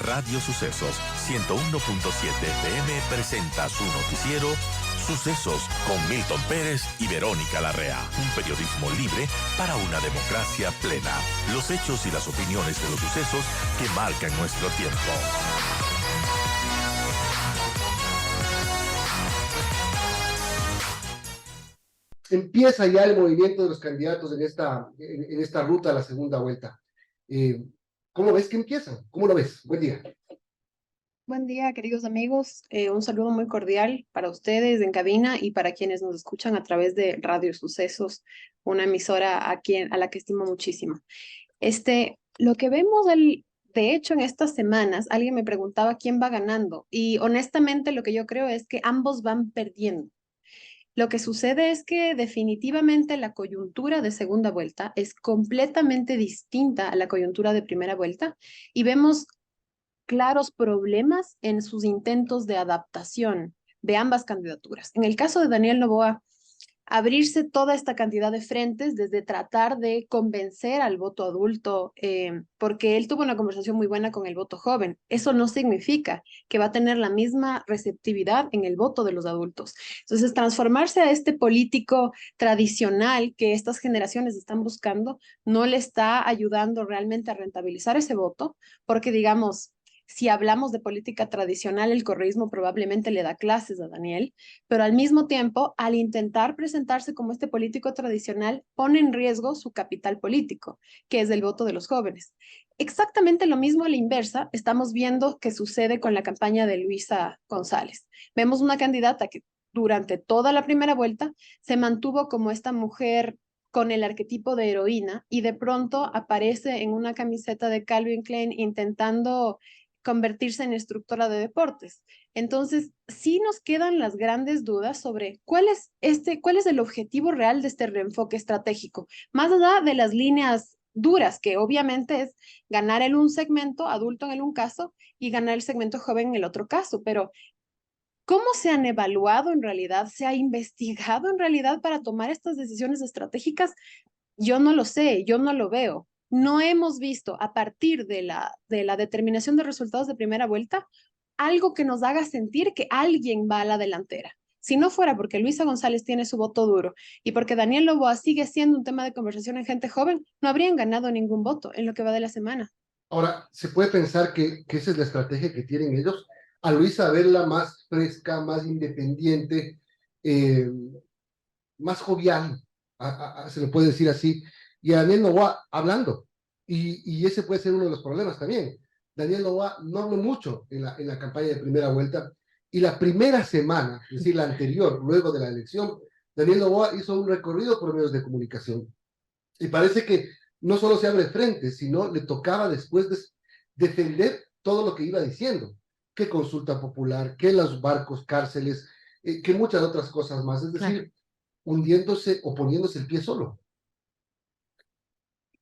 Radio Sucesos 101.7 FM presenta su noticiero Sucesos con Milton Pérez y Verónica Larrea. Un periodismo libre para una democracia plena. Los hechos y las opiniones de los sucesos que marcan nuestro tiempo. Empieza ya el movimiento de los candidatos en esta ruta a la segunda vuelta. ¿Cómo ves que empiezan? ¿Cómo lo ves? Buen día. Buen día, queridos amigos. Un saludo muy cordial para ustedes en cabina y para quienes nos escuchan a través de Radio Sucesos, una emisora a la que estimo muchísimo. Lo que vemos, de hecho, en estas semanas, alguien me preguntaba quién va ganando y honestamente lo que yo creo es que ambos van perdiendo. Lo que sucede es que definitivamente la coyuntura de segunda vuelta es completamente distinta a la coyuntura de primera vuelta y vemos claros problemas en sus intentos de adaptación de ambas candidaturas. En el caso de Daniel Noboa, abrirse toda esta cantidad de frentes desde tratar de convencer al voto adulto, porque él tuvo una conversación muy buena con el voto joven. Eso no significa que va a tener la misma receptividad en el voto de los adultos. Entonces, transformarse a este político tradicional que estas generaciones están buscando no le está ayudando realmente a rentabilizar ese voto, porque digamos, si hablamos de política tradicional, el correísmo probablemente le da clases a Daniel, pero al mismo tiempo, al intentar presentarse como este político tradicional, pone en riesgo su capital político, que es el voto de los jóvenes. Exactamente lo mismo a la inversa estamos viendo que sucede con la campaña de Luisa González. Vemos una candidata que durante toda la primera vuelta se mantuvo como esta mujer con el arquetipo de heroína y de pronto aparece en una camiseta de Calvin Klein intentando convertirse en instructora de deportes. Entonces, sí nos quedan las grandes dudas sobre cuál es el objetivo real de este reenfoque estratégico, más allá de las líneas duras, que obviamente es ganar en un segmento adulto en un caso y ganar el segmento joven en el otro caso, pero ¿cómo se han evaluado en realidad? ¿Se ha investigado en realidad para tomar estas decisiones estratégicas? Yo no lo sé, yo no lo veo. No hemos visto a partir de la determinación de resultados de primera vuelta algo que nos haga sentir que alguien va a la delantera. Si no fuera porque Luisa González tiene su voto duro y porque Daniel Noboa sigue siendo un tema de conversación en gente joven, no habrían ganado ningún voto en lo que va de la semana. Ahora, se puede pensar que esa es la estrategia que tienen ellos, a Luisa verla más fresca, más independiente, eh, más jovial, se le puede decir así, y a Daniel Noboa hablando. Y ese puede ser uno de los problemas también. Daniel Noboa no habló mucho en la campaña de primera vuelta, y la primera semana, es decir, la anterior, luego de la elección, Daniel Noboa hizo un recorrido por medios de comunicación. Y parece que no solo se abre frente, sino le tocaba después defender todo lo que iba diciendo, que consulta popular, que los barcos, cárceles, que muchas otras cosas más. Es decir, hundiéndose o poniéndose el pie solo.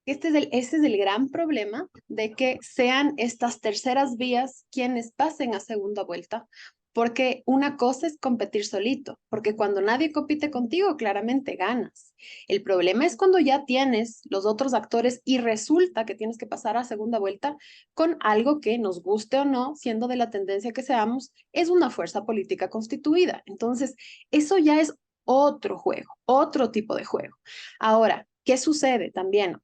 Este es el gran problema de que sean estas terceras vías quienes pasen a segunda vuelta, porque una cosa es competir solito, porque cuando nadie compite contigo, claramente ganas. El problema es cuando ya tienes los otros actores y resulta que tienes que pasar a segunda vuelta con algo que nos guste o no, siendo de la tendencia que seamos, es una fuerza política constituida. Entonces, eso ya es otro juego, otro tipo de juego. Ahora, ¿qué sucede también?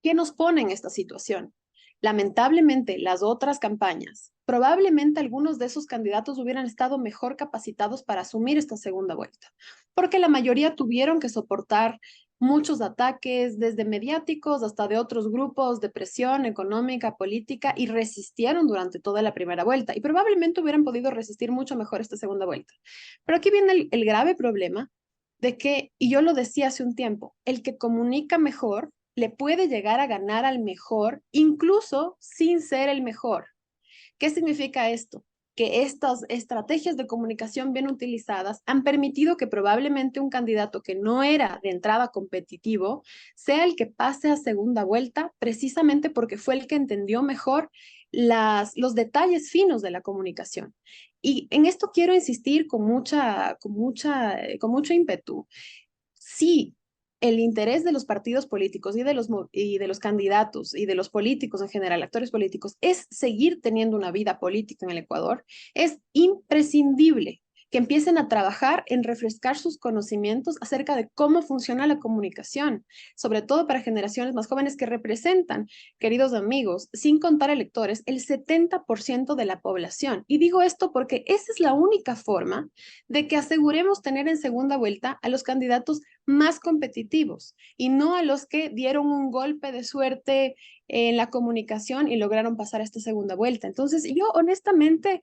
¿Qué nos pone en esta situación? Lamentablemente, las otras campañas, probablemente algunos de esos candidatos hubieran estado mejor capacitados para asumir esta segunda vuelta, porque la mayoría tuvieron que soportar muchos ataques, desde mediáticos hasta de otros grupos de presión económica, política, y resistieron durante toda la primera vuelta, y probablemente hubieran podido resistir mucho mejor esta segunda vuelta. Pero aquí viene el grave problema de que, y yo lo decía hace un tiempo, el que comunica mejor le puede llegar a ganar al mejor, incluso sin ser el mejor. ¿Qué significa esto? Que estas estrategias de comunicación bien utilizadas han permitido que probablemente un candidato que no era de entrada competitivo sea el que pase a segunda vuelta, precisamente porque fue el que entendió mejor los detalles finos de la comunicación. Y en esto quiero insistir con mucho ímpetu. Sí, el interés de los partidos políticos y de los candidatos y de los políticos en general, actores políticos, es seguir teniendo una vida política en el Ecuador, es imprescindible que empiecen a trabajar en refrescar sus conocimientos acerca de cómo funciona la comunicación, sobre todo para generaciones más jóvenes que representan, queridos amigos, sin contar electores, el 70% de la población. Y digo esto porque esa es la única forma de que aseguremos tener en segunda vuelta a los candidatos más competitivos y no a los que dieron un golpe de suerte en la comunicación y lograron pasar a esta segunda vuelta. Entonces, yo honestamente,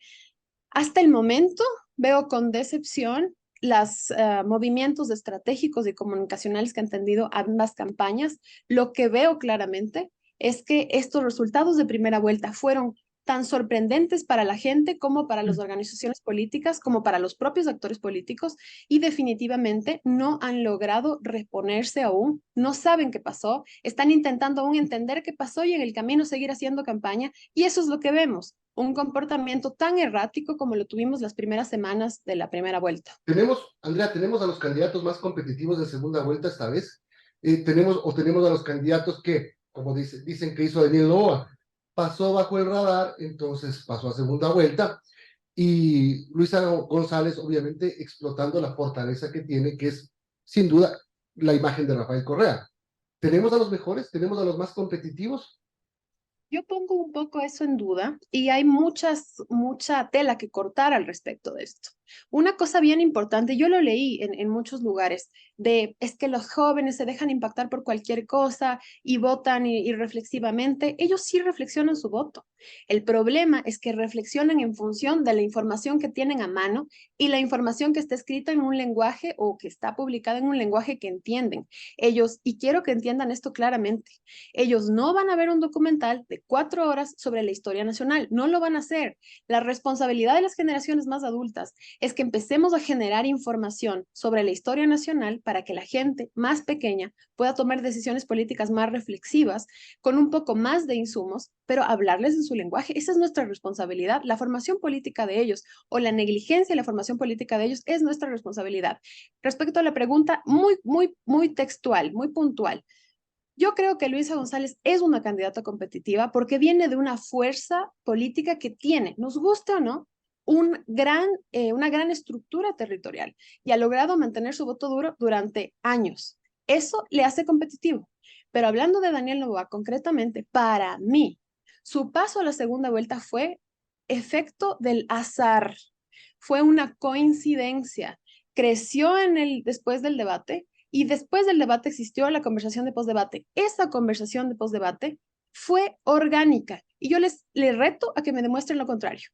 hasta el momento, veo con decepción los movimientos estratégicos y comunicacionales que han tenido ambas campañas. Lo que veo claramente es que estos resultados de primera vuelta fueron tan sorprendentes para la gente como para las organizaciones políticas, como para los propios actores políticos, y definitivamente no han logrado reponerse aún, no saben qué pasó, están intentando aún entender qué pasó y en el camino seguir haciendo campaña, y eso es lo que vemos, un comportamiento tan errático como lo tuvimos las primeras semanas de la primera vuelta. Andrea, tenemos a los candidatos más competitivos de segunda vuelta esta vez. Tenemos a los candidatos que, como dicen que hizo Daniel Noboa, pasó bajo el radar, entonces pasó a segunda vuelta. Y Luisa González, obviamente, explotando la fortaleza que tiene, que es, sin duda, la imagen de Rafael Correa. ¿Tenemos a los mejores? ¿Tenemos a los más competitivos? Yo pongo un poco eso en duda y hay mucha tela que cortar al respecto de esto. Una cosa bien importante, yo lo leí en muchos lugares, es que los jóvenes se dejan impactar por cualquier cosa y votan irreflexivamente. Ellos sí reflexionan su voto. El problema es que reflexionan en función de la información que tienen a mano y la información que está escrita en un lenguaje o que está publicada en un lenguaje que entienden. Ellos, y quiero que entiendan esto claramente, ellos no van a ver un documental de 4 horas sobre la historia nacional, no lo van a hacer. La responsabilidad de las generaciones más adultas es que empecemos a generar información sobre la historia nacional para que la gente más pequeña pueda tomar decisiones políticas más reflexivas, con un poco más de insumos, pero hablarles en su lenguaje. Esa es nuestra responsabilidad. La formación política de ellos o la negligencia de la formación política de ellos es nuestra responsabilidad. Respecto a la pregunta, muy textual, muy puntual. Yo creo que Luisa González es una candidata competitiva porque viene de una fuerza política que tiene, nos guste o no, una gran estructura territorial y ha logrado mantener su voto duro durante años. Eso le hace competitivo. Pero hablando de Daniel Noboa concretamente, para mí, su paso a la segunda vuelta fue efecto del azar, fue una coincidencia. Creció después del debate y después del debate existió la conversación de postdebate. Esa conversación de postdebate fue orgánica y yo les reto a que me demuestren lo contrario.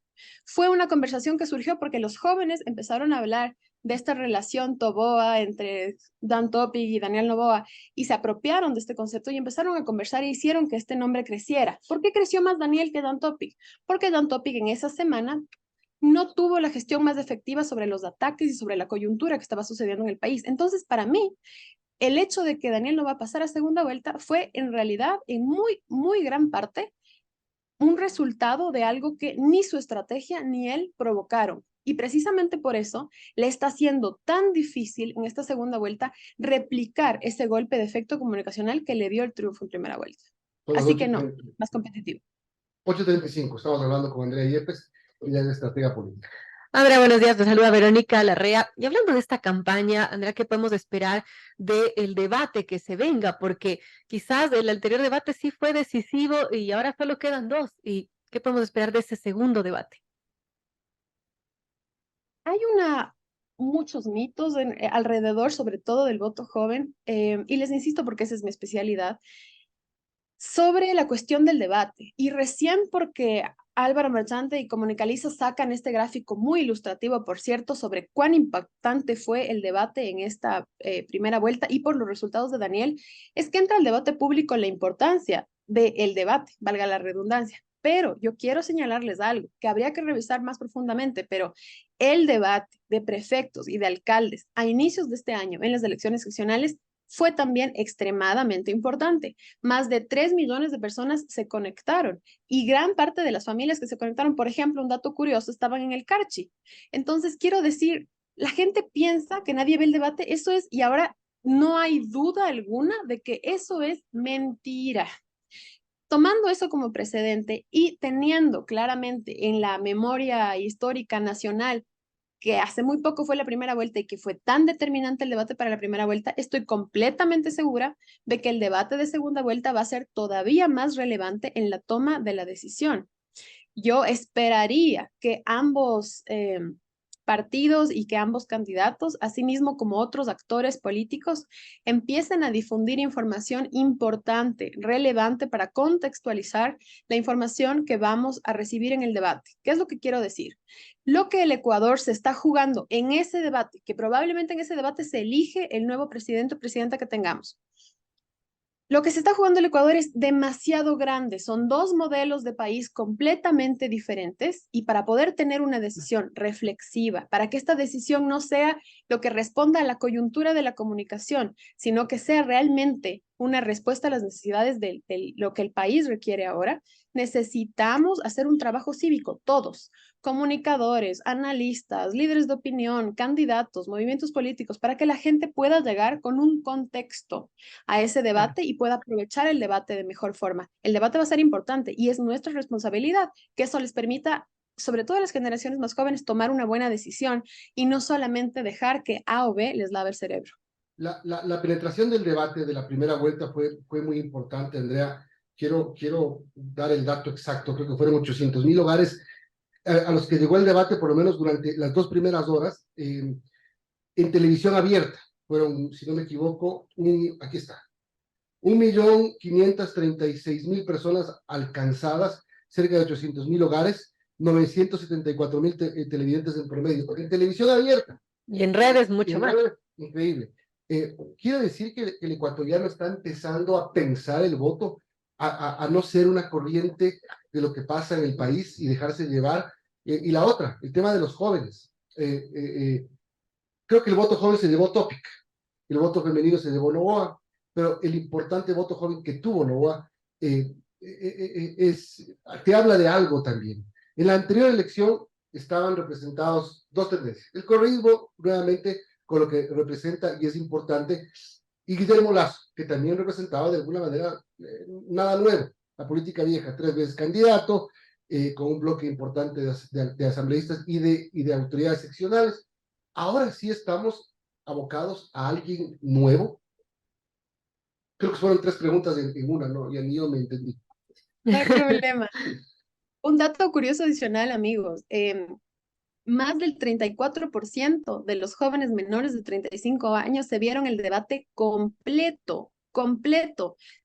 Fue una conversación que surgió porque los jóvenes empezaron a hablar de esta relación Toboa entre Dan Topic y Daniel Noboa y se apropiaron de este concepto y empezaron a conversar e hicieron que este nombre creciera. ¿Por qué creció más Daniel que Dan Topic? Porque Dan Topic en esa semana no tuvo la gestión más efectiva sobre los ataques y sobre la coyuntura que estaba sucediendo en el país. Entonces, para mí, el hecho de que Daniel no va a pasar a segunda vuelta fue en realidad, en muy gran parte, un resultado de algo que ni su estrategia ni él provocaron. Y precisamente por eso le está siendo tan difícil en esta segunda vuelta replicar ese golpe de efecto comunicacional que le dio el triunfo en primera vuelta. Son las Así que no, más competitivo. 8:35, estamos hablando con Andrea Yepes, ella es estratega política. Andrea, buenos días, te saluda Verónica Larrea. Y hablando de esta campaña, Andrea, ¿qué podemos esperar del debate que se venga? Porque quizás el anterior debate sí fue decisivo y ahora solo quedan dos. ¿Y qué podemos esperar de ese segundo debate? Hay muchos mitos alrededor, sobre todo del voto joven, y les insisto porque esa es mi especialidad, sobre la cuestión del debate. Y recién porque Álvaro Merchante y Comunicaliza sacan este gráfico muy ilustrativo, por cierto, sobre cuán impactante fue el debate en esta primera vuelta y por los resultados de Daniel, es que entra al debate público la importancia del debate, valga la redundancia. Pero yo quiero señalarles algo que habría que revisar más profundamente, pero el debate de prefectos y de alcaldes a inicios de este año en las elecciones seccionales fue también extremadamente importante. Más de 3 millones de personas se conectaron y gran parte de las familias que se conectaron, por ejemplo, un dato curioso, estaban en el Carchi. Entonces, quiero decir, la gente piensa que nadie ve el debate, eso es, y ahora no hay duda alguna de que eso es mentira. Tomando eso como precedente y teniendo claramente en la memoria histórica nacional que hace muy poco fue la primera vuelta y que fue tan determinante el debate para la primera vuelta, estoy completamente segura de que el debate de segunda vuelta va a ser todavía más relevante en la toma de la decisión. Yo esperaría que ambos partidos y que ambos candidatos, así mismo como otros actores políticos, empiecen a difundir información importante, relevante para contextualizar la información que vamos a recibir en el debate. ¿Qué es lo que quiero decir? Lo que el Ecuador se está jugando en ese debate, que probablemente en ese debate se elige el nuevo presidente o presidenta que tengamos. Lo que se está jugando el Ecuador es demasiado grande. Son dos modelos de país completamente diferentes y para poder tener una decisión reflexiva, para que esta decisión no sea lo que responda a la coyuntura de la comunicación, sino que sea realmente una respuesta a las necesidades de lo que el país requiere ahora, necesitamos hacer un trabajo cívico, todos, comunicadores, analistas, líderes de opinión, candidatos, movimientos políticos, para que la gente pueda llegar con un contexto a ese debate y pueda aprovechar el debate de mejor forma. El debate va a ser importante y es nuestra responsabilidad que eso les permita, sobre todo a las generaciones más jóvenes, tomar una buena decisión y no solamente dejar que A o B les lave el cerebro. La penetración del debate de la primera vuelta fue muy importante, Andrea. Quiero dar el dato exacto, creo que fueron 800,000 hogares a los que llegó el debate, por lo menos durante las 2 primeras horas, en televisión abierta. Fueron, si no me equivoco, aquí está, 1.536.000 personas alcanzadas, cerca de 800,000 hogares, 974,000 televidentes en promedio, en televisión abierta. Y en redes mucho más. Increíble. Quiero decir que el ecuatoriano está empezando a pensar el voto, a no ser una corriente de lo que pasa en el país y dejarse llevar. Y la otra, el tema de los jóvenes. Creo que el voto joven se llevó Topic, el voto femenino se llevó Novoa, pero el importante voto joven que tuvo Novoa te habla de algo también. En la anterior elección estaban representados dos tendencias. El correísmo, nuevamente, con lo que representa y es importante, y Guillermo Lasso, que también representaba de alguna manera nada nuevo, la política vieja, 3 veces candidato, con un bloque importante de asambleístas y de autoridades seccionales. Ahora sí estamos abocados a alguien nuevo. Creo que fueron 3 preguntas en una, ¿no? Y ni yo me entendí. No hay problema. Un dato curioso adicional, amigos. Más del 34% de los jóvenes menores de 35 años se vieron el debate completo.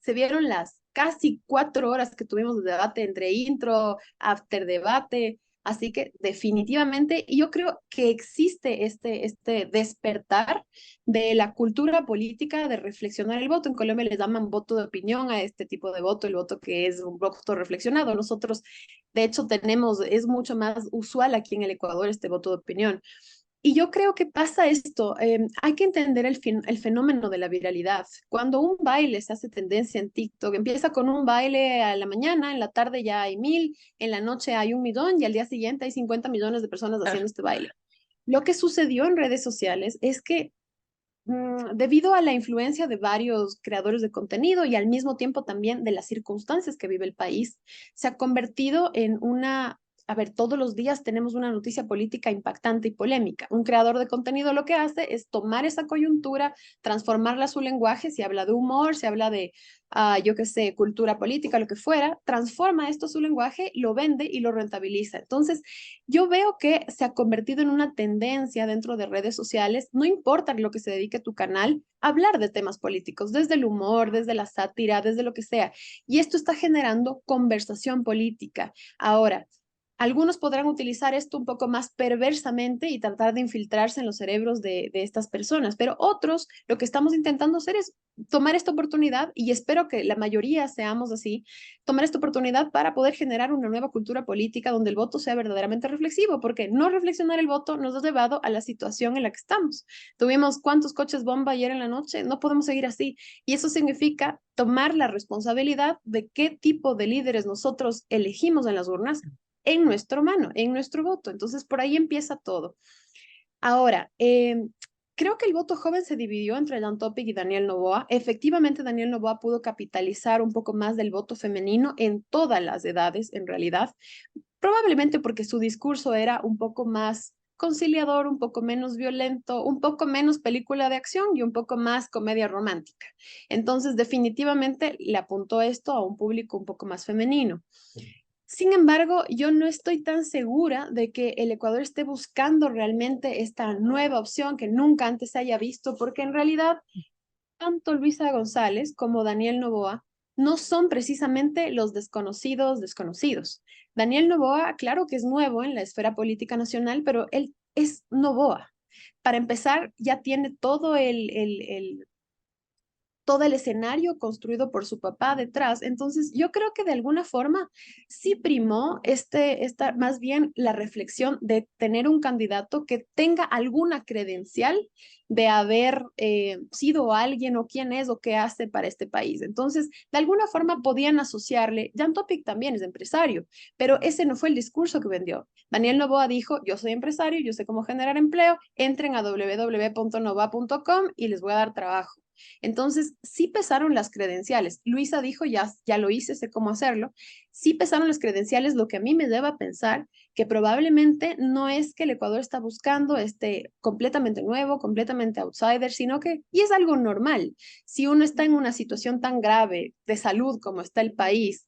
Se vieron las casi 4 horas que tuvimos de debate entre intro, after debate. Así que definitivamente, yo creo que existe este despertar de la cultura política de reflexionar el voto. En Colombia le llaman voto de opinión a este tipo de voto, el voto que es un voto reflexionado. Nosotros, de hecho, es mucho más usual aquí en el Ecuador este voto de opinión. Y yo creo que pasa esto, hay que entender el fenómeno de la viralidad. Cuando un baile se hace tendencia en TikTok, empieza con un baile a la mañana, en la tarde ya hay 1,000, en la noche hay 1,000,000 y al día siguiente hay 50 millones de personas haciendo este baile. Lo que sucedió en redes sociales es que debido a la influencia de varios creadores de contenido y al mismo tiempo también de las circunstancias que vive el país, se ha convertido en todos los días tenemos una noticia política impactante y polémica. Un creador de contenido lo que hace es tomar esa coyuntura, transformarla a su lenguaje, si habla de humor, si habla de, yo qué sé, cultura política, lo que fuera, transforma esto a su lenguaje, lo vende y lo rentabiliza. Entonces, yo veo que se ha convertido en una tendencia dentro de redes sociales, no importa lo que se dedique tu canal, hablar de temas políticos, desde el humor, desde la sátira, desde lo que sea. Y esto está generando conversación política. Ahora, algunos podrán utilizar esto un poco más perversamente y tratar de infiltrarse en los cerebros de estas personas, pero otros lo que estamos intentando hacer es tomar esta oportunidad, y espero que la mayoría seamos así, tomar esta oportunidad para poder generar una nueva cultura política donde el voto sea verdaderamente reflexivo, porque no reflexionar el voto nos ha llevado a la situación en la que estamos. Tuvimos cuántos coches bomba ayer en la noche, no podemos seguir así, y eso significa tomar la responsabilidad de qué tipo de líderes nosotros elegimos en las urnas en nuestro mano, en nuestro voto. Entonces, por ahí empieza todo. Ahora, creo que el voto joven se dividió entre Jan Topic y Daniel Noboa. Efectivamente, Daniel Noboa pudo capitalizar un poco más del voto femenino en todas las edades, en realidad, probablemente porque su discurso era un poco más conciliador, un poco menos violento, un poco menos película de acción y un poco más comedia romántica. Entonces, definitivamente le apuntó esto a un público un poco más femenino. Sin embargo, yo no estoy tan segura de que el Ecuador esté buscando realmente esta nueva opción que nunca antes se haya visto, porque en realidad tanto Luisa González como Daniel Noboa no son precisamente los desconocidos desconocidos. Daniel Noboa, claro que es nuevo en la esfera política nacional, pero él es Noboa. Para empezar, ya tiene todo el escenario construido por su papá detrás. Entonces, yo creo que de alguna forma sí primó más bien la reflexión de tener un candidato que tenga alguna credencial de haber sido alguien o quién es o qué hace para este país. Entonces, de alguna forma podían asociarle, Jan Topic también es empresario, pero ese no fue el discurso que vendió. Daniel Noboa dijo, yo soy empresario, yo sé cómo generar empleo, entren a www.novoa.com y les voy a dar trabajo. Entonces, sí pesaron las credenciales. Luisa dijo, ya lo hice, sé cómo hacerlo. Sí pesaron las credenciales, lo que a mí me lleva a pensar que probablemente no es que el Ecuador está buscando este completamente nuevo, completamente outsider, sino que, y es algo normal, si uno está en una situación tan grave de salud como está el país,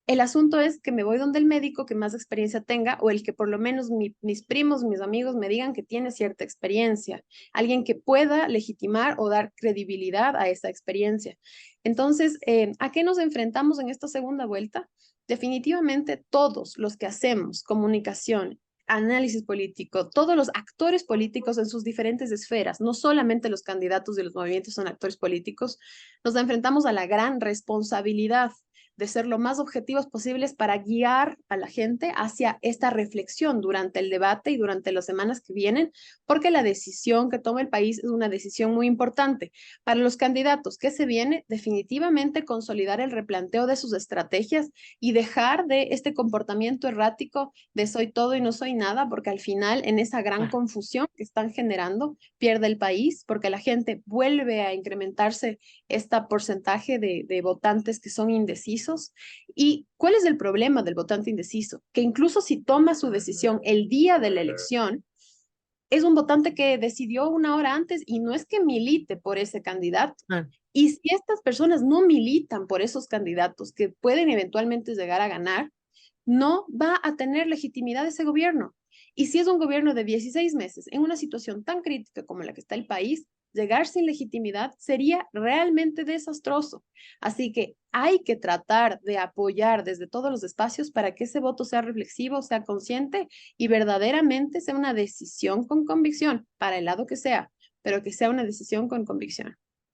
el asunto es que me voy donde el médico que más experiencia tenga o el que por lo menos mis primos, mis amigos me digan que tiene cierta experiencia, alguien que pueda legitimar o dar credibilidad a esa experiencia. Entonces, ¿a qué nos enfrentamos en esta segunda vuelta? Definitivamente todos los que hacemos comunicación, análisis político, todos los actores políticos en sus diferentes esferas, no solamente los candidatos de los movimientos son actores políticos, nos enfrentamos a la gran responsabilidad de ser lo más objetivos posibles para guiar a la gente hacia esta reflexión durante el debate y durante las semanas que vienen, porque la decisión que toma el país es una decisión muy importante. Para los candidatos, ¿qué se viene? Definitivamente consolidar el replanteo de sus estrategias y dejar de este comportamiento errático de soy todo y no soy nada, porque al final en esa gran confusión que están generando pierde el país, porque la gente vuelve a incrementarse este porcentaje de votantes que son indecisos. ¿Y cuál es el problema del votante indeciso? Que incluso si toma su decisión el día de la elección, es un votante que decidió una hora antes y no es que milite por ese candidato. Y si estas personas no militan por esos candidatos que pueden eventualmente llegar a ganar, no va a tener legitimidad ese gobierno. Y si es un gobierno de 16 meses en una situación tan crítica como la que está el país, llegar sin legitimidad sería realmente desastroso. Así que hay que tratar de apoyar desde todos los espacios para que ese voto sea reflexivo, sea consciente y verdaderamente sea una decisión con convicción, para el lado que sea, pero que sea una decisión con convicción.